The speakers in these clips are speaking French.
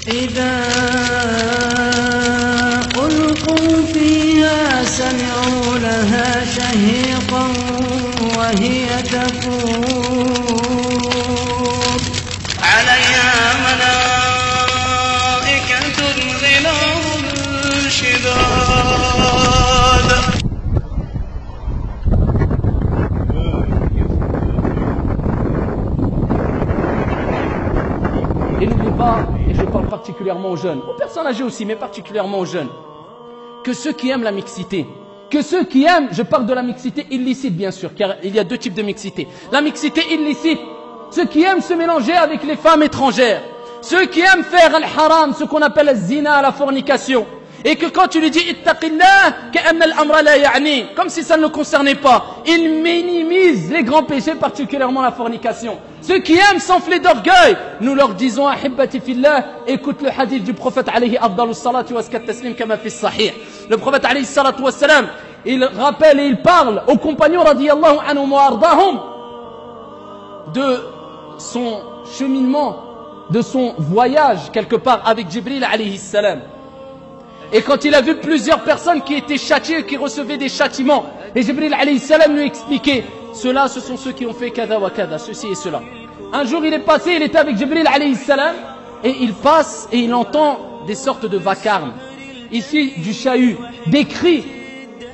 إذا ألقوا فيها سمعوا لها شهيقا وهي تفور عليها ملائكة غلاظ شداد. Et n'oublie pas, et je parle particulièrement aux jeunes, aux personnes âgées aussi, mais particulièrement aux jeunes, que ceux qui aiment la mixité, que ceux qui aiment, je parle de la mixité illicite bien sûr, car il y a deux types de mixité. La mixité illicite, ceux qui aiment se mélanger avec les femmes étrangères, ceux qui aiment faire al-haram, ce qu'on appelle le zina, la fornication, et que quand tu lui dis ittaqillah, ka'anna al-amra la ya'ni, comme si ça ne le concernait pas, il minimise les grands péchés, particulièrement la fornication. Ceux qui aiment s'enfler d'orgueil, nous leur disons ahibbati fillah, écoute le hadith du prophète alayhi afdalus salatu wa askat taslim kama fi sahih. Le prophète alayhi salatu wa salam, il rappelle et il parle aux compagnons radiyallahu anhum wa ardahum de son cheminement, de son voyage quelque part avec Jibril alayhi salam. Et quand il a vu plusieurs personnes qui étaient châtiées, qui recevaient des châtiments, et Jibril alayhi salam lui expliquait, ceux-là ce sont ceux qui ont fait kada wa kada, ceci et cela. Un jour il est passé, il était avec Jibril alayhi salam, et il passe et il entend des sortes de vacarmes, ici du chahut, des cris,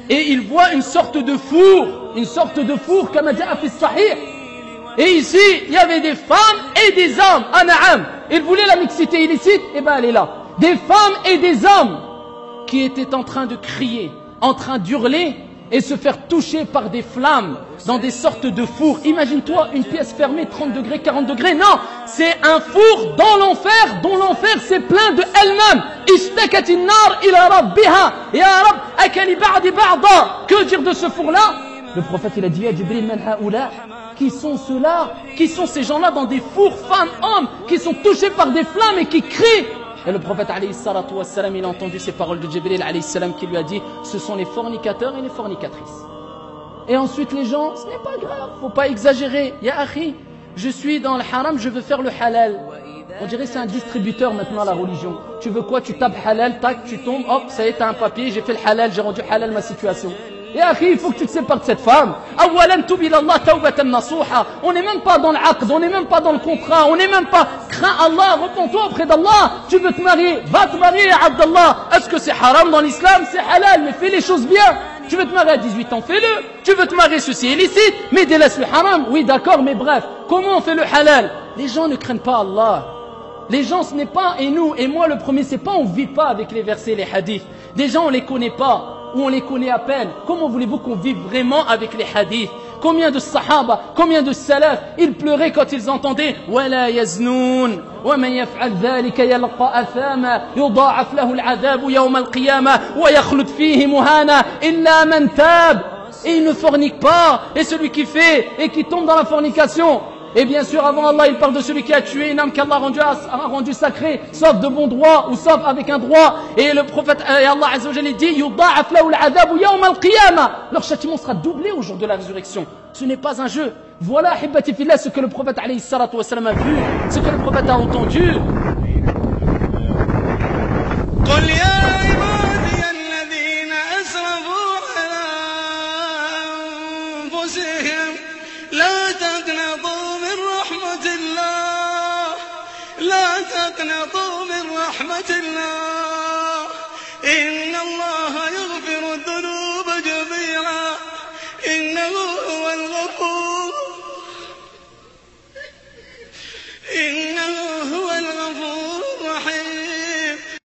et il voit une sorte de four, kama ja'a fi sahih. Et ici il y avait des femmes et des hommes, an'am. Il voulait la mixité illicite, et ben elle est là. Des femmes et des hommes qui étaient en train de crier, en train d'hurler et se faire toucher par des flammes dans des sortes de fours. Imagine-toi une pièce fermée, 30 degrés, 40 degrés. Non, c'est un four dans l'enfer, dont l'enfer c'est plein de elle-même. Ishtakatin nar ila rabbiha, ya rab akali ba'di ba'da. Que dire de ce four-là? Le prophète il a dit à Jibril, man haoula, qui sont ceux-là? Qui sont ces gens-là dans des fours, femmes, hommes, qui sont touchés par des flammes et qui crient? Et le prophète alayhi salatu wassalam, il a entendu ces paroles de Jibril alayhi salam qui lui a dit, ce sont les fornicateurs et les fornicatrices. Et ensuite les gens, ce n'est pas grave, faut pas exagérer. Ya akhi, je suis dans le haram, je veux faire le halal. On dirait c'est un distributeur maintenant la religion. Tu veux quoi? Tu tapes halal, tac, tu tombes, hop, ça y est, t'as un papier, j'ai fait le halal, j'ai rendu halal ma situation. Et akhi, il faut que tu te sépares de cette femme. Awalan tub ila Allah tawbatan nasuha. On n'est même pas dans l'aqd, on n'est même pas dans le contrat, on n'est même pas. Crains Allah, repens-toi auprès d'Allah. Tu veux te marier, va te marier, Abdallah. Est-ce que c'est haram dans l'islam? C'est halal, mais fais les choses bien. Tu veux te marier à 18 ans, fais-le. Tu veux te marier, ceci est illicite, mais délaisse le haram. Oui, d'accord, mais bref, comment on fait le halal? Les gens ne craignent pas Allah. Les gens, ce n'est pas, et nous, et moi le premier, c'est pas, on vit pas avec les versets, les hadiths. Des gens, on les connaît pas, ou on les connaît à peine. Comment voulez-vous qu'on vive vraiment avec les hadiths? Combien de sahaba, combien de salaf, ils pleuraient quand ils entendaient وَلَا يَزْنُونَ وَمَنْ يَفْعَلْ ذَلِكَ يَلْقَى أَثَامًا يُضَاعَفْ لَهُ الْعَذَابُ يَوْمَ الْقِيَامَةِ وَيَخْلُدْ فِيهِ مُهَانًا إِلَّا مَنْ تَابَ. Et il ne fornique pas, et celui qui fait et qui tombe dans la fornication. Et bien sûr, avant Allah, il parle de celui qui a tué une âme qu'Allah a rendu sacrée, sauf de bon droit, ou sauf avec un droit. Et le prophète, et Allah Azza wa Jalla dit, يُضَاعَفْ لَهُ الْعَذَابُ يَوْمَ الْقِيَامَةِ. Leur châtiment sera doublé au jour de la résurrection. Ce n'est pas un jeu. Voilà, hibbati fillah, ce que le prophète alayhi salatu wa salam a vu, ce que le prophète a entendu. قل يا عبادي الذين أسرفوا على أنفسهم لا تقنطوا من رحمة الله، لا تقنطوا من رحمة الله